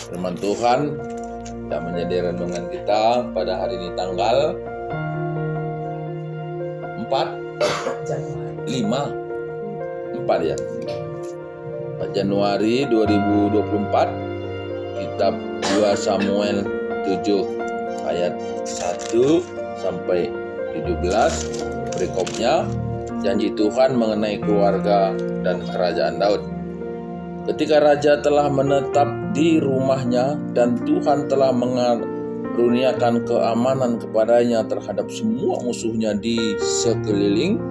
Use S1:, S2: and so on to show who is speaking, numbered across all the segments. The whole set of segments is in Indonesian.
S1: Firman Tuhan yang menjadi renungan kita pada hari ini tanggal 4 Januari 2024, kitab 2 Samuel 7 ayat 1 sampai 17. Berikutnya janji Tuhan mengenai keluarga dan kerajaan Daud. Ketika raja telah menetap di rumahnya dan Tuhan telah mengaruniakan keamanan kepadanya terhadap semua musuhnya di sekeliling,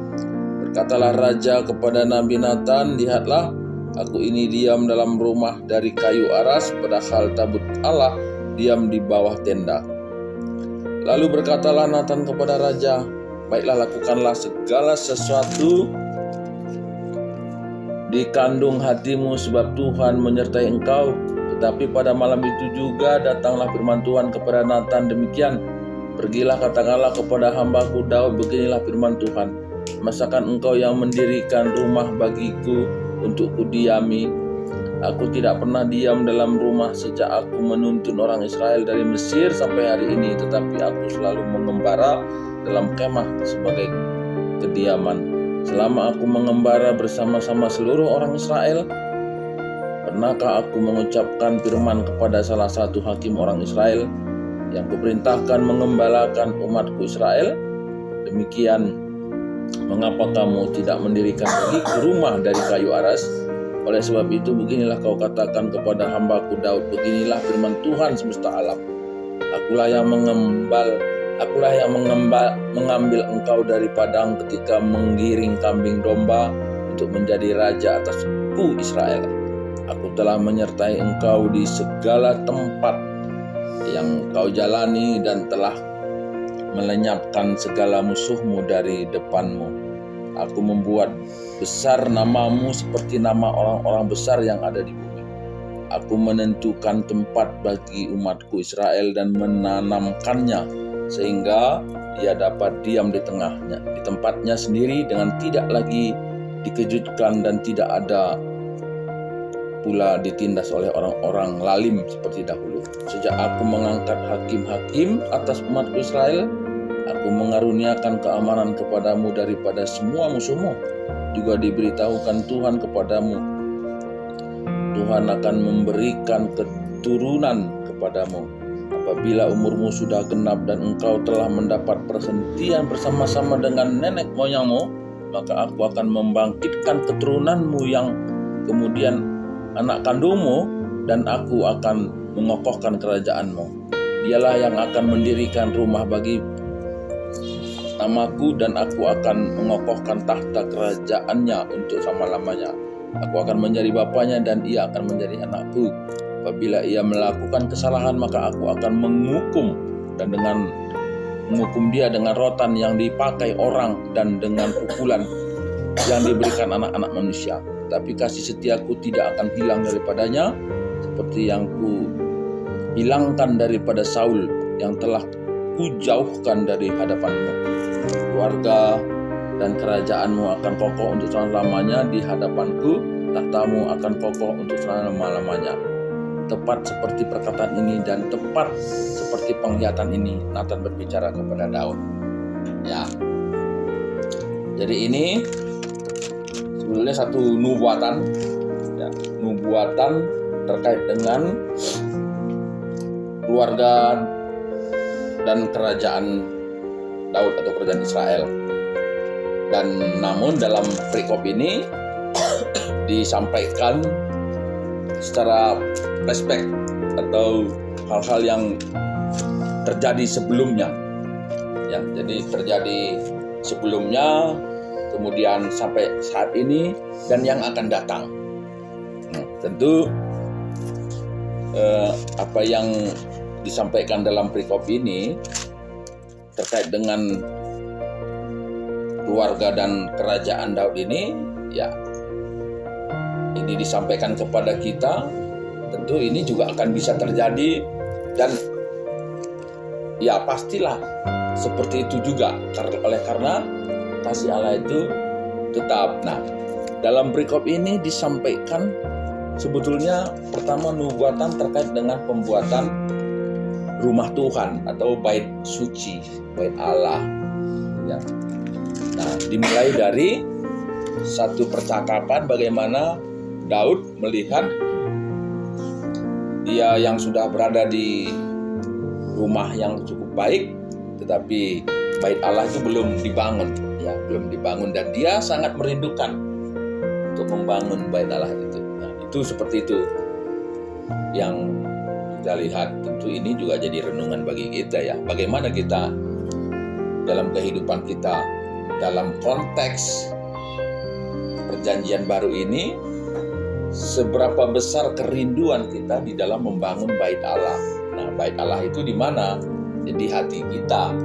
S1: berkatalah raja kepada Nabi Nathan, "Lihatlah, aku ini diam dalam rumah dari kayu aras, padahal tabut Allah diam di bawah tenda." Lalu berkatalah Nathan kepada raja, "Baiklah, lakukanlah segala sesuatu di kandung hatimu, sebab Tuhan menyertai engkau." Tetapi pada malam itu juga datanglah firman Tuhan kepada Nathan demikian, "Pergilah, katakanlah kepada hambaku Daud, beginilah firman Tuhan, masakan engkau yang mendirikan rumah bagiku untuk kudiami? Aku tidak pernah diam dalam rumah sejak aku menuntun orang Israel dari Mesir sampai hari ini, tetapi aku selalu mengembara dalam kemah sebagai kediaman. Selama aku mengembara bersama-sama seluruh orang Israel, pernahkah aku mengucapkan firman kepada salah satu hakim orang Israel yang kuperintahkan mengembalakan umatku Israel? Demikian, mengapa kamu tidak mendirikan bagiku rumah dari kayu aras? Oleh sebab itu, beginilah kau katakan kepada hambaku Daud, beginilah firman Tuhan semesta alam. Akulah yang mengambil engkau dari padang ketika menggiring kambing domba untuk menjadi raja atasku Israel. Aku telah menyertai engkau di segala tempat yang kau jalani dan telah melenyapkan segala musuhmu dari depanmu. Aku membuat besar namamu seperti nama orang-orang besar yang ada di bumi. Aku menentukan tempat bagi umatku Israel dan menanamkannya, sehingga ia dapat diam di tengahnya, di tempatnya sendiri dengan tidak lagi dikejutkan dan tidak ada pula ditindas oleh orang-orang lalim seperti dahulu. Sejak aku mengangkat hakim-hakim atas umatku Israel, aku mengaruniakan keamanan kepadamu daripada semua musuhmu. Juga diberitahukan Tuhan kepadamu, Tuhan akan memberikan keturunan kepadamu apabila umurmu sudah genap dan engkau telah mendapat perhentian bersama-sama dengan nenek moyangmu, maka aku akan membangkitkan keturunanmu yang kemudian anak kandungmu, dan aku akan mengokohkan kerajaanmu. Dialah yang akan mendirikan rumah bagi namaku, dan aku akan mengokohkan tahta kerajaannya untuk selama-lamanya. Aku akan menjadi bapanya dan ia akan menjadi anakku. Apabila ia melakukan kesalahan, maka aku akan menghukum dia dengan rotan yang dipakai orang dan dengan pukulan yang diberikan anak-anak manusia. Tapi kasih setiaku tidak akan hilang daripadanya, seperti yang ku hilangkan daripada Saul yang telah kujauhkan dari hadapanmu. Keluarga dan kerajaanmu akan kokoh untuk selama-lamanya di hadapanku, tahtamu akan kokoh untuk selama-lamanya. Tepat seperti perkataan ini dan tepat seperti penglihatan ini, Nathan berbicara kepada Daud. Ya. Jadi ini sebetulnya satu nubuatan terkait dengan keluarga dan kerajaan Daud atau kerajaan Israel. Dan namun dalam perikop ini disampaikan secara flashback atau hal-hal yang terjadi sebelumnya. Ya, jadi terjadi sebelumnya, kemudian sampai saat ini, dan yang akan datang. Tentu apa yang disampaikan dalam perikop ini terkait dengan keluarga dan kerajaan Daud ini, ya, ini disampaikan kepada kita. Tentu ini juga akan bisa terjadi, dan ya pastilah seperti itu juga, oleh karena kasih Allah itu tetap. Nah, dalam perikop ini disampaikan sebetulnya pertama nubuatan terkait dengan pembuatan rumah Tuhan atau bait suci, bait Allah. Ya. Nah, dimulai dari satu percakapan bagaimana Daud melihat dia yang sudah berada di rumah yang cukup baik, tetapi bait Allah itu belum dibangun, ya, belum dibangun, dan dia sangat merindukan untuk membangun bait Allah itu. Nah, itu seperti itu yang kita lihat. Tentu ini juga jadi renungan bagi kita, ya. Bagaimana kita dalam kehidupan kita, dalam konteks perjanjian baru ini, seberapa besar kerinduan kita di dalam membangun bait Allah. Nah, bait Allah itu di mana? Di hati kita.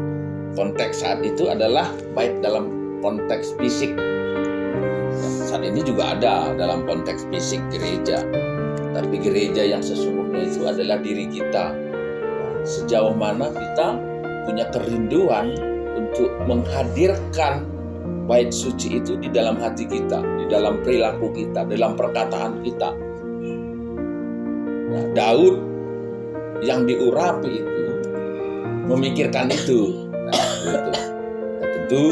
S1: Konteks saat itu adalah bait dalam konteks fisik. Saat ini juga ada dalam konteks fisik gereja. Tapi gereja yang sesungguhnya itu adalah diri kita. Sejauh mana kita punya kerinduan untuk menghadirkan bait suci itu di dalam hati kita, di dalam perilaku kita, dalam perkataan kita. Nah, Daud yang diurapi itu memikirkan itu. Nah, itu. Nah, tentu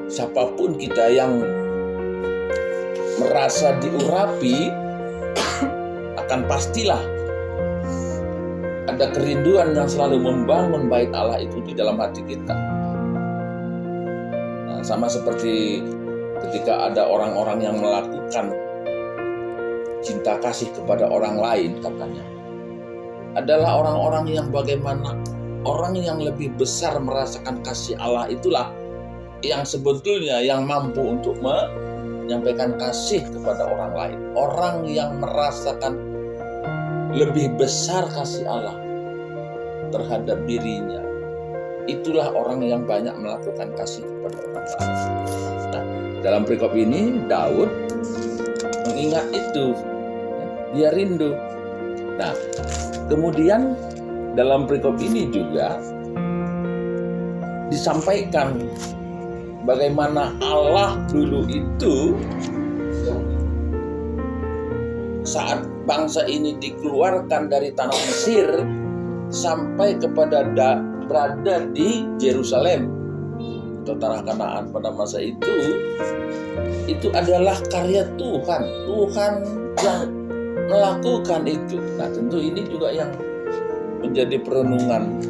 S1: siapapun kita yang merasa diurapi, akan pastilah ada kerinduan yang selalu membangun bait Allah itu di dalam hati kita. Nah, sama seperti ketika ada orang-orang yang melakukan cinta kasih kepada orang lain, katanya adalah orang-orang yang bagaimana orang yang lebih besar merasakan kasih Allah itulah yang sebetulnya yang mampu untuk menyampaikan kasih kepada orang lain. Orang yang merasakan lebih besar kasih Allah terhadap dirinya, itulah orang yang banyak melakukan kasih kepada orang lain. Nah, dalam perikop ini Daud mengingat itu, dia rindu. Nah, kemudian dalam perikop ini juga disampaikan bagaimana Allah dulu itu saat bangsa ini dikeluarkan dari tanah Mesir sampai kepada berada di Yerusalem atau tanah Kanaan pada masa itu adalah karya Tuhan. Tuhan yang melakukan itu. Nah, tentu ini juga yang menjadi perenungan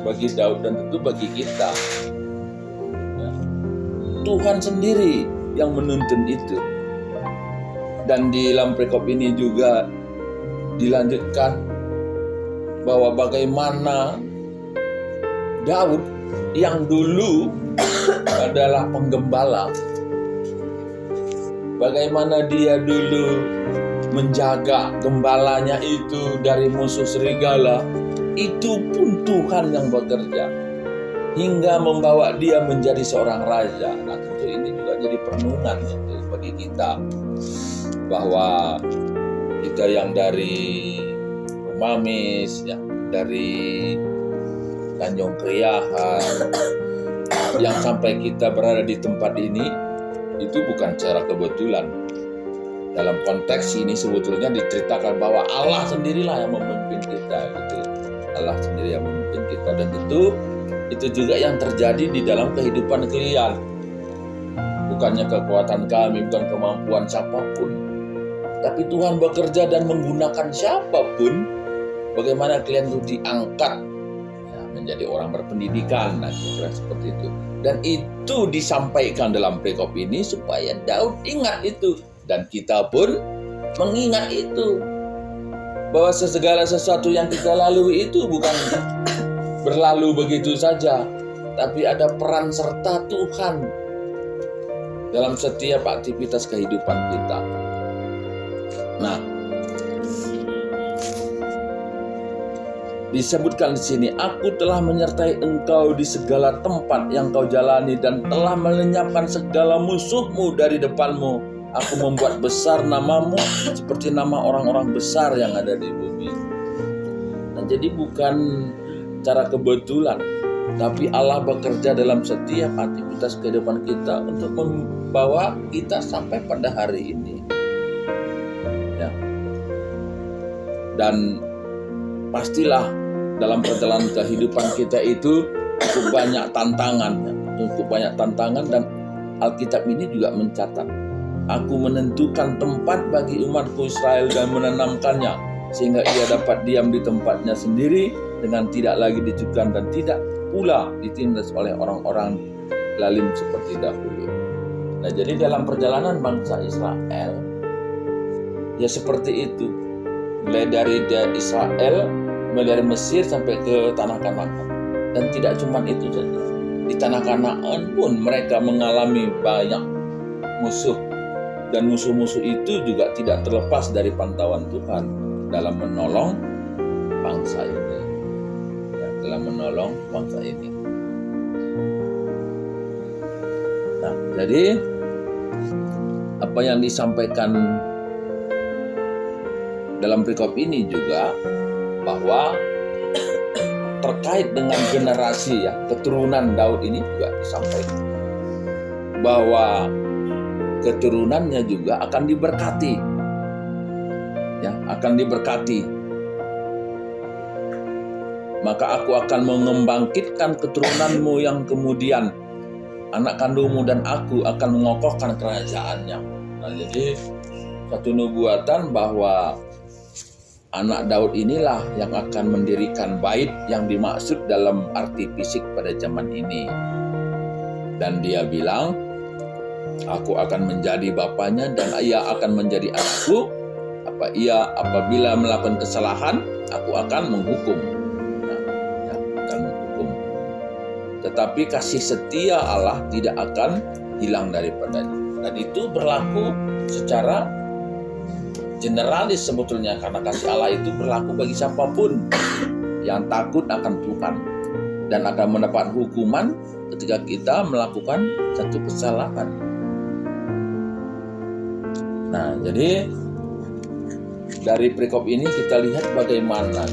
S1: bagi Daud dan tentu bagi kita. Ya. Tuhan sendiri yang menuntun itu. Dan di dalam perikop ini juga dilanjutkan bahwa bagaimana Daud yang dulu adalah penggembala, bagaimana dia dulu menjaga gembalanya itu dari musuh serigala, itu pun Tuhan yang bekerja hingga membawa dia menjadi seorang raja. Nah, tentu ini juga jadi perenungan bagi kita, bahwa kita yang dari Mamis, ya, dari Tanjung Kriahan, yang sampai kita berada di tempat ini, itu bukan secara kebetulan. Dalam konteks ini sebetulnya diceritakan bahwa Allah sendirilah yang memimpin kita, gitu. Allah sendiri yang memimpin kita, dan tentu itu juga yang terjadi di dalam kehidupan kalian. Bukannya kekuatan kami, bukan kemampuan siapapun, tapi Tuhan bekerja dan menggunakan siapapun. Bagaimana kalian itu diangkat, ya, menjadi orang berpendidikan, nah, kira-kira seperti itu. Dan itu disampaikan dalam perikop ini supaya Daud ingat itu. Dan kita pun mengingat itu, bahwa segala sesuatu yang kita lalui itu bukan berlalu begitu saja, tapi ada peran serta Tuhan dalam setiap aktivitas kehidupan kita. Nah, disebutkan di sini, aku telah menyertai engkau di segala tempat yang kau jalani dan telah melenyapkan segala musuhmu dari depanmu. Aku membuat besar namamu seperti nama orang-orang besar yang ada di bumi. Nah, jadi bukan cara kebetulan, tapi Allah bekerja dalam setiap aktivitas kehidupan kita untuk membawa kita sampai pada hari ini. Ya, Dan pastilah dalam perjalanan kehidupan kita itu cukup banyak tantangan, dan Alkitab ini juga mencatat, aku menentukan tempat bagi umatku Israel dan menanamkannya, sehingga ia dapat diam di tempatnya sendiri dengan tidak lagi dicubkan dan tidak pula ditindas oleh orang-orang lalim seperti dahulu. Nah, jadi dalam perjalanan bangsa Israel, ya seperti itu. Mulai dari Israel, mulai dari Mesir sampai ke Tanah Kanaan. Dan tidak cuma itu saja. Di Tanah Kanaan pun mereka mengalami banyak musuh. Dan musuh-musuh itu juga tidak terlepas dari pantauan Tuhan dalam menolong bangsa ini. Ya, dalam menolong bangsa ini. Nah, jadi apa yang disampaikan dalam perikop ini juga bahwa terkait dengan generasi keturunan Daud ini juga disampaikan bahwa keturunannya juga akan diberkati, akan diberkati. Maka aku akan membangkitkan keturunanmu yang kemudian, anak kandungmu dan aku akan mengokohkan kerajaannya. Nah, jadi satu nubuatan bahwa anak Daud inilah yang akan mendirikan bait yang dimaksud dalam arti fisik pada zaman ini. Dan dia bilang, aku akan menjadi bapaknya dan ia akan menjadi anakku. Ia apabila melakukan kesalahan, aku akan menghukum. Akan menghukum. Tetapi kasih setia Allah tidak akan hilang daripadanya. Dan itu berlaku secara generalis sebetulnya, karena kasih Allah itu berlaku bagi siapapun yang takut akan Tuhan dan akan mendapat hukuman ketika kita melakukan satu kesalahan. Nah, jadi dari perikop ini kita lihat bagaimana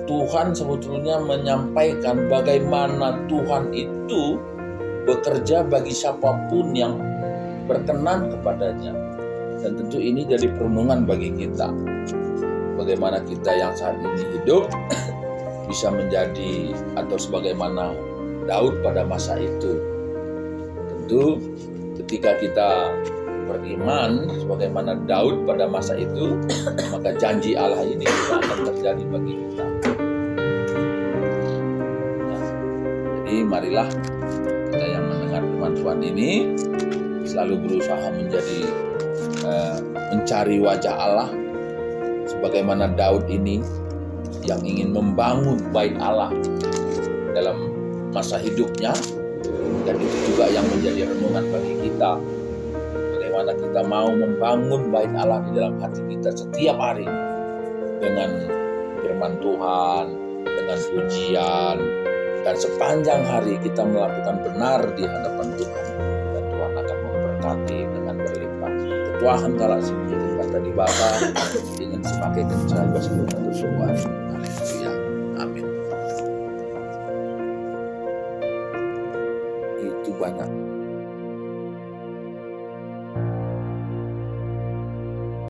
S1: Tuhan sebetulnya menyampaikan bagaimana Tuhan itu bekerja bagi siapapun yang berkenan kepadanya. Dan tentu ini jadi perenungan bagi kita. Bagaimana kita yang saat ini hidup bisa menjadi atau sebagaimana Daud pada masa itu. Tentu ketika kita beriman sebagaimana Daud pada masa itu, maka janji Allah ini juga akan terjadi bagi kita. Jadi marilah kita yang mendengar firman Tuhan ini selalu berusaha mencari wajah Allah sebagaimana Daud ini yang ingin membangun bait Allah dalam masa hidupnya, dan itu juga yang menjadi renungan bagi kita bagaimana kita mau membangun bait Allah di dalam hati kita setiap hari dengan firman Tuhan, dengan pujian, dan sepanjang hari kita melakukan benar di hadapan Tuhan, dan Tuhan akan memberkati dengan berlimpah. Tuhan kalau seperti kata di bawah dengan semakin kencang berseru